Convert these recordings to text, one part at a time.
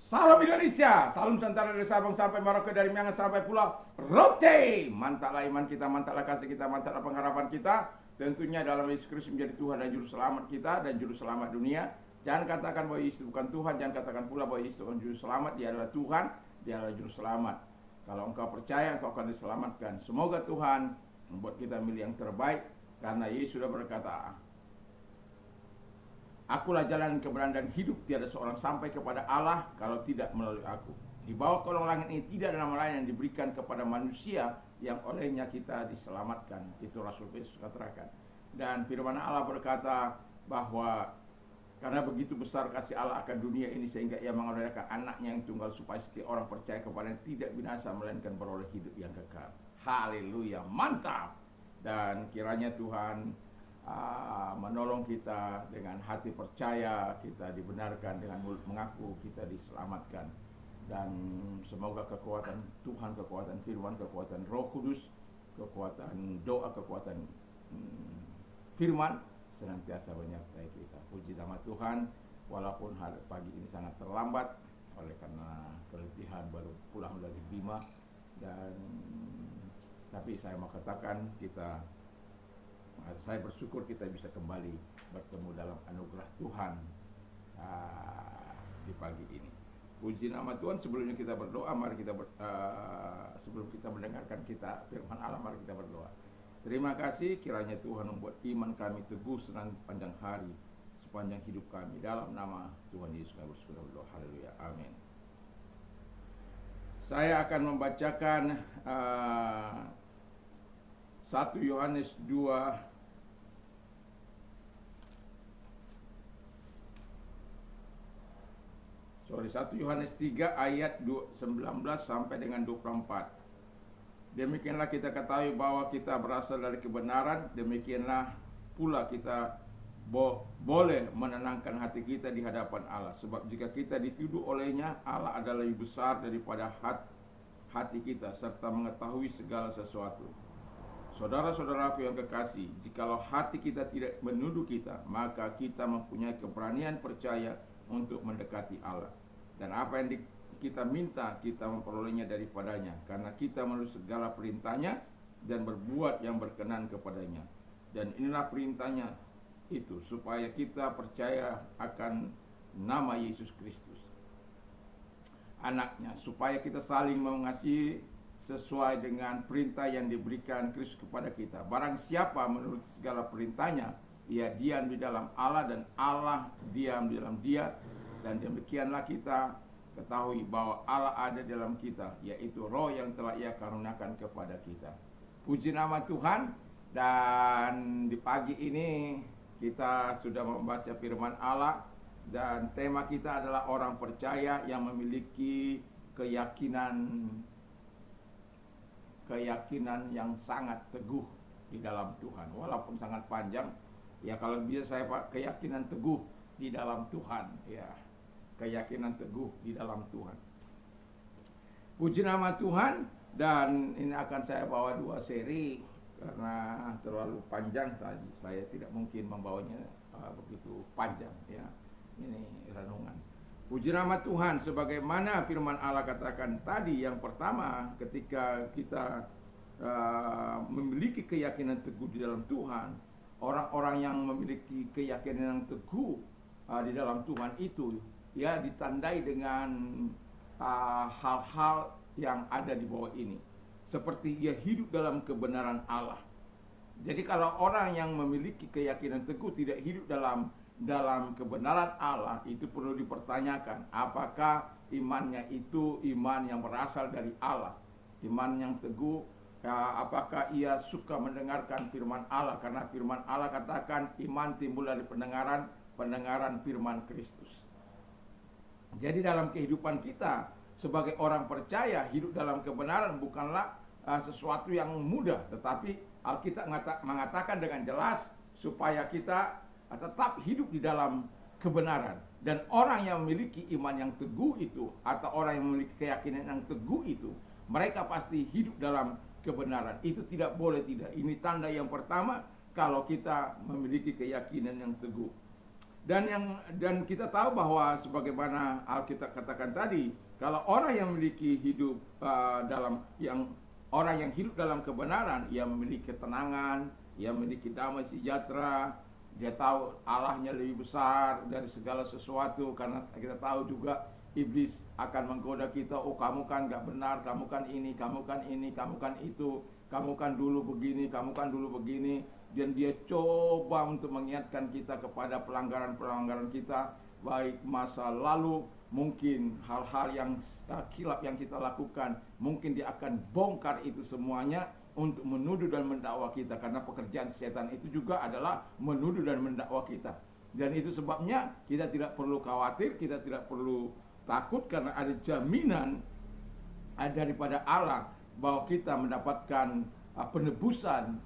Salam Indonesia, salam Nusantara dari Sabang sampai Merauke, dari Miangas sampai Pulau Rote. Mantaplah iman kita, mantaplah kasih kita, mantaplah pengharapan kita. Tentunya dalam Yesus Kristus menjadi Tuhan dan Juru Selamat kita dan Juru Selamat dunia. Jangan katakan bahwa Yesus bukan Tuhan, jangan katakan pula bahwa Yesus bukan Juru Selamat. Dia adalah Tuhan, dia adalah Juru Selamat. Kalau engkau percaya, engkau akan diselamatkan. Semoga Tuhan membuat kita milih yang terbaik, karena Yesus sudah berkata, Akulah jalan kebenaran dan hidup, tiada seorang sampai kepada Allah kalau tidak melalui aku. Di bawah kolong langit ini tidak ada nama lain yang diberikan kepada manusia yang olehnya kita diselamatkan. Itu Rasul Petrus katakan. Dan firman Allah berkata bahwa karena begitu besar kasih Allah akan dunia ini sehingga ia mengaruniakan anaknya yang tunggal supaya setiap orang percaya kepadanya tidak binasa melainkan beroleh hidup yang kekal. Haleluya, mantap. Dan kiranya Tuhan menolong kita dengan hati percaya, kita dibenarkan, dengan mulut mengaku kita diselamatkan. Dan semoga kekuatan Tuhan, kekuatan firman, kekuatan Roh Kudus, kekuatan doa, kekuatan firman senantiasa menyertai kita. Puji nama Tuhan, walaupun hari pagi ini sangat terlambat oleh karena keletihan, baru pulang dari Bima, dan tapi saya mau katakan saya bersyukur kita bisa kembali bertemu dalam anugerah Tuhan di pagi ini. Puji nama Tuhan. Sebelumnya kita berdoa, mari kita sebelum kita mendengarkan kita firman Allah, mari kita berdoa. Terima kasih kiranya Tuhan membuat iman kami teguh sepanjang hari, sepanjang hidup kami. Dalam nama Tuhan Yesus kami berdoa. Haleluya. Amin. Saya akan membacakan 1 Yohanes 2 1 Yohanes 3 ayat 19 sampai dengan 24. Demikianlah kita ketahui bahwa kita berasal dari kebenaran, demikianlah pula kita boleh menenangkan hati kita di hadapan Allah. Sebab jika kita dituduh olehnya, Allah adalah lebih besar daripada hati kita, serta mengetahui segala sesuatu. Saudara-saudaraku yang kekasih, jikalau hati kita tidak menuduh kita, maka kita mempunyai keberanian percaya untuk mendekati Allah. Dan apa yang kita minta, kita memperolehnya daripadanya, karena kita menurut segala perintahnya dan berbuat yang berkenan kepadanya. Dan inilah perintahnya itu, supaya kita percaya akan nama Yesus Kristus, anaknya, supaya kita saling mengasihi sesuai dengan perintah yang diberikan Kristus kepada kita. Barang siapa menurut segala perintahnya, ia diam di dalam Allah dan Allah diam di dalam dia. Dan demikianlah kita ketahui bahwa Allah ada dalam kita, yaitu Roh yang telah Ia karuniakan kepada kita. Puji nama Tuhan. Dan di pagi ini kita sudah membaca firman Allah, dan tema kita adalah orang percaya yang memiliki keyakinan yang sangat teguh di dalam Tuhan. Walaupun sangat panjang, ya kalau bisa saya keyakinan teguh di dalam Tuhan, ya, keyakinan teguh di dalam Tuhan. Puji nama Tuhan. Dan ini akan saya bawa 2 seri karena terlalu panjang tadi. Saya tidak mungkin membawanya begitu panjang, ya. Ini renungan. Puji nama Tuhan. Sebagaimana firman Allah katakan tadi, yang pertama, ketika kita memiliki keyakinan teguh di dalam Tuhan, orang-orang yang memiliki keyakinan yang teguh di dalam Tuhan itu, ya, ditandai dengan hal-hal yang ada di bawah ini. Seperti ia hidup dalam kebenaran Allah. Jadi kalau orang yang memiliki keyakinan teguh tidak hidup dalam kebenaran Allah, itu perlu dipertanyakan. Apakah imannya itu iman yang berasal dari Allah? Iman yang teguh, apakah ia suka mendengarkan firman Allah? Karena firman Allah katakan iman timbul dari pendengaran firman Kristus. Jadi dalam kehidupan kita sebagai orang percaya, hidup dalam kebenaran bukanlah sesuatu yang mudah, tetapi Alkitab mengatakan dengan jelas supaya kita tetap hidup di dalam kebenaran. Dan orang yang memiliki iman yang teguh itu, atau orang yang memiliki keyakinan yang teguh itu, mereka pasti hidup dalam kebenaran. Itu tidak boleh tidak. Ini tanda yang pertama kalau kita memiliki keyakinan yang teguh. Dan kita tahu bahwa sebagaimana Alkitab katakan tadi, kalau orang yang memiliki hidup orang yang hidup dalam kebenaran, ia memiliki ketenangan, ia memiliki damai sejahtera, dia tahu Allahnya lebih besar dari segala sesuatu. Karena kita tahu juga iblis akan menggoda kita, oh kamu kan gak benar, kamu kan ini, kamu kan ini, kamu kan itu, kamu kan dulu begini, kamu kan dulu begini. Dan dia coba untuk mengingatkan kita kepada pelanggaran-pelanggaran kita, baik masa lalu, mungkin hal-hal yang khilaf yang kita lakukan. Mungkin dia akan bongkar itu semuanya untuk menuduh dan mendakwa kita, karena pekerjaan setan itu juga adalah menuduh dan mendakwa kita. Dan itu sebabnya kita tidak perlu khawatir, kita tidak perlu takut, karena ada jaminan daripada Allah bahwa kita mendapatkan penebusan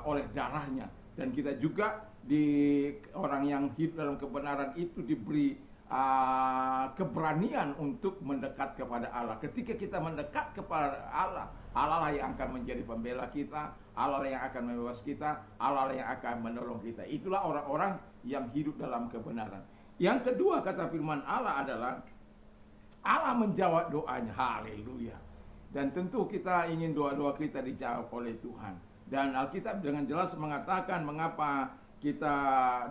oleh darahnya. Dan kita juga orang yang hidup dalam kebenaran itu diberi keberanian untuk mendekat kepada Allah. Ketika kita mendekat kepada Allah, Allah lah yang akan menjadi pembela kita, Allah lah yang akan membebas kita, Allah lah yang akan menolong kita. Itulah orang-orang yang hidup dalam kebenaran. Yang kedua, kata firman Allah adalah Allah menjawab doanya. Haleluya. Dan tentu kita ingin doa-doa kita dijawab oleh Tuhan. Dan Alkitab dengan jelas mengatakan mengapa kita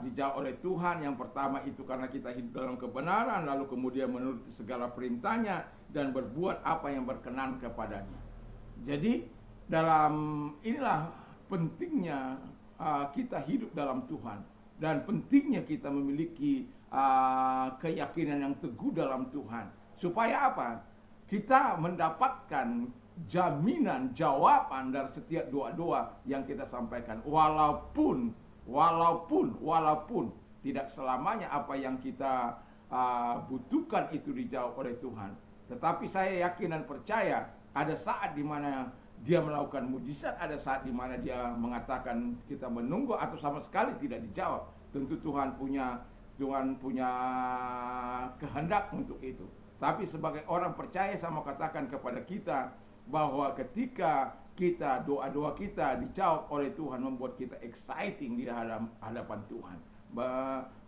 dijawab oleh Tuhan. Yang pertama itu karena kita hidup dalam kebenaran, lalu kemudian menuruti segala perintahnya dan berbuat apa yang berkenan kepadanya. Jadi inilah pentingnya kita hidup dalam Tuhan, dan pentingnya kita memiliki keyakinan yang teguh dalam Tuhan. Supaya apa? Kita mendapatkan jaminan jawaban dari setiap doa-doa yang kita sampaikan. Walaupun tidak selamanya apa yang kita butuhkan itu dijawab oleh Tuhan. Tetapi saya yakin dan percaya ada saat di mana dia melakukan mujizat, ada saat di mana dia mengatakan kita menunggu atau sama sekali tidak dijawab. Tentu Tuhan punya kehendak untuk itu. Tapi sebagai orang percaya, saya mau katakan kepada kita bahwa ketika doa-doa kita dijawab oleh Tuhan, membuat kita exciting di hadapan Tuhan,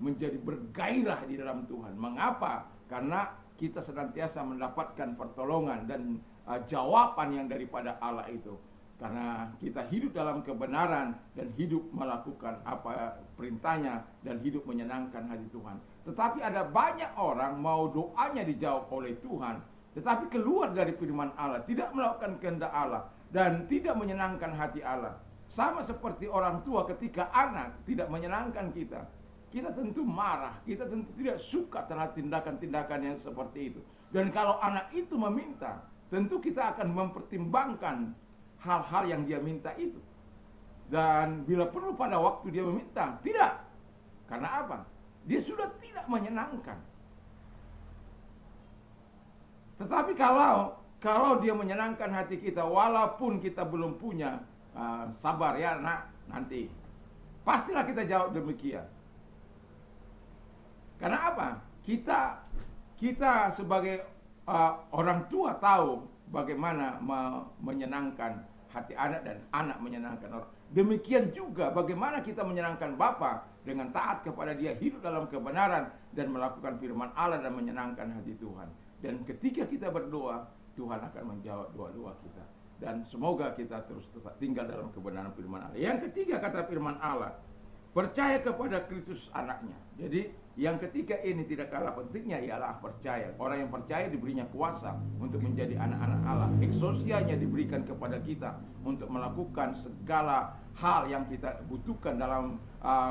menjadi bergairah di dalam Tuhan. Mengapa? Karena kita senantiasa mendapatkan pertolongan dan jawaban yang daripada Allah itu. Karena kita hidup dalam kebenaran dan hidup melakukan apa perintahnya dan hidup menyenangkan hati Tuhan. Tetapi ada banyak orang mau doanya dijawab oleh Tuhan, tetapi keluar dari firman Allah, tidak melakukan kehendak Allah dan tidak menyenangkan hati Allah. Sama seperti orang tua ketika anak tidak menyenangkan kita. Kita tentu marah, kita tentu tidak suka terhadap tindakan-tindakan yang seperti itu. Dan kalau anak itu meminta, tentu kita akan mempertimbangkan hal-hal yang dia minta itu. Dan bila perlu pada waktu dia meminta, tidak. Karena apa? Dia sudah tidak menyenangkan. Tetapi kalau dia menyenangkan hati kita, walaupun kita belum punya, sabar ya nak, nanti. Pastilah kita jawab demikian. Karena apa? Kita sebagai orang tua tahu bagaimana menyenangkan hati anak dan anak menyenangkan orang. Demikian juga bagaimana kita menyenangkan Bapa dengan taat kepada Dia, hidup dalam kebenaran dan melakukan firman Allah dan menyenangkan hati Tuhan. Dan ketika kita berdoa, Tuhan akan menjawab doa-doa kita. Dan semoga kita terus tetap tinggal dalam kebenaran firman Allah. Yang ketiga, kata firman Allah, percaya kepada Kristus anaknya. Jadi yang ketiga ini tidak kalah pentingnya ialah percaya. Orang yang percaya diberinya kuasa untuk menjadi anak-anak Allah. Eksosianya diberikan kepada kita untuk melakukan segala hal yang kita butuhkan dalam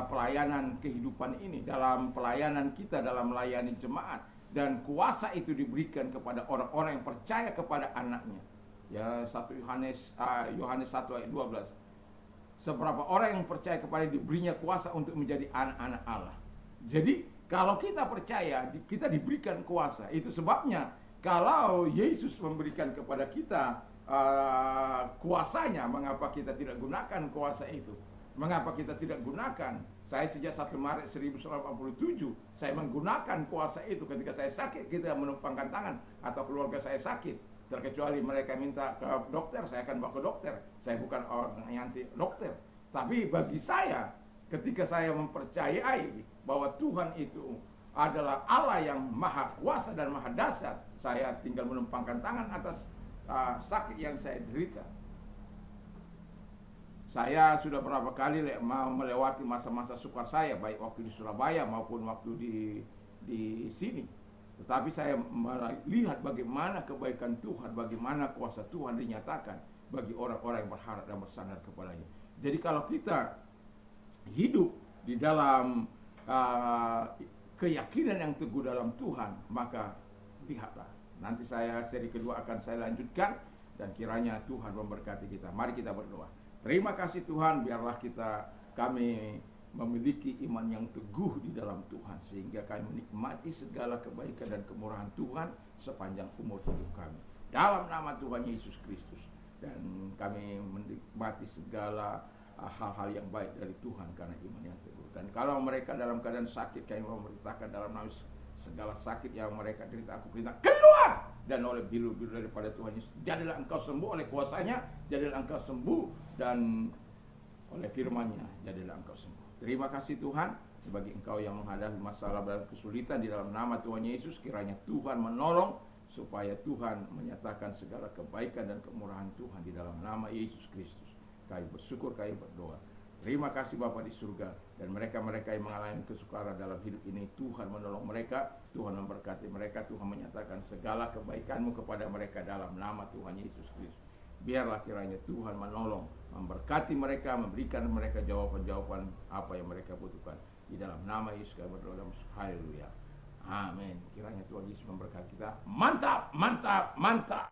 pelayanan kehidupan ini, dalam pelayanan kita, dalam melayani jemaat. Dan kuasa itu diberikan kepada orang-orang yang percaya kepada anaknya. Ya, 1 Yohanes 1 ayat 12. Seberapa orang yang percaya kepada diberinya kuasa untuk menjadi anak-anak Allah. Jadi kalau kita percaya, kita diberikan kuasa. Itu sebabnya kalau Yesus memberikan kepada kita kuasanya, mengapa kita tidak gunakan kuasa itu? Mengapa kita tidak gunakan? Saya sejak 1 Maret 1987, saya menggunakan kuasa itu. Ketika saya sakit, kita menumpangkan tangan, atau keluarga saya sakit. Terkecuali mereka minta ke dokter, saya akan bawa ke dokter. Saya bukan orang yang anti dokter. Tapi bagi saya, Ketika saya mempercayai bahwa Tuhan itu adalah Allah yang maha kuasa dan maha dahsyat, saya tinggal menumpangkan tangan atas sakit yang saya derita. Saya sudah berapa kali mau melewati masa-masa sukar saya, baik waktu di Surabaya maupun waktu di sini. Tetapi saya melihat bagaimana kebaikan Tuhan, bagaimana kuasa Tuhan dinyatakan bagi orang-orang yang berharap dan bersandar kepadanya. Jadi kalau kita hidup di dalam keyakinan yang teguh dalam Tuhan, maka lihatlah. Nanti seri kedua akan saya lanjutkan, dan kiranya Tuhan memberkati kita. Mari kita berdoa. Terima kasih Tuhan, biarlah kami memiliki iman yang teguh di dalam Tuhan, sehingga kami menikmati segala kebaikan dan kemurahan Tuhan sepanjang umur hidup kami. Dalam nama Tuhan Yesus Kristus. Dan kami menikmati segala hal-hal yang baik dari Tuhan karena iman yang teguh. Dan kalau mereka dalam keadaan sakit, kami memerintahkan dalam nama segala sakit yang mereka derita, aku perintah keluar, dan oleh bilu-bilu daripada Tuhan Yesus, jadilah engkau sembuh oleh kuasanya, jadilah engkau sembuh, dan oleh firman-Nya jadilah engkau sembuh. Terima kasih Tuhan, bagi engkau yang menghadapi masalah dan kesulitan, di dalam nama Tuhan Yesus kiranya Tuhan menolong, supaya Tuhan menyatakan segala kebaikan dan kemurahan Tuhan di dalam nama Yesus Kristus. Kami bersyukur, kami berdoa. Terima kasih Bapa di surga, dan mereka-mereka yang mengalami kesukaran dalam hidup ini, Tuhan menolong mereka, Tuhan memberkati mereka, Tuhan menyatakan segala kebaikan-Mu kepada mereka dalam nama Tuhan Yesus Kristus. Biarlah kiranya Tuhan menolong, memberkati mereka, memberikan mereka jawaban-jawaban apa yang mereka butuhkan. Di dalam nama Yesus kami berdoa, haleluya. Amin. Kiranya Tuhan Yesus memberkati kita. Mantap, mantap, mantap.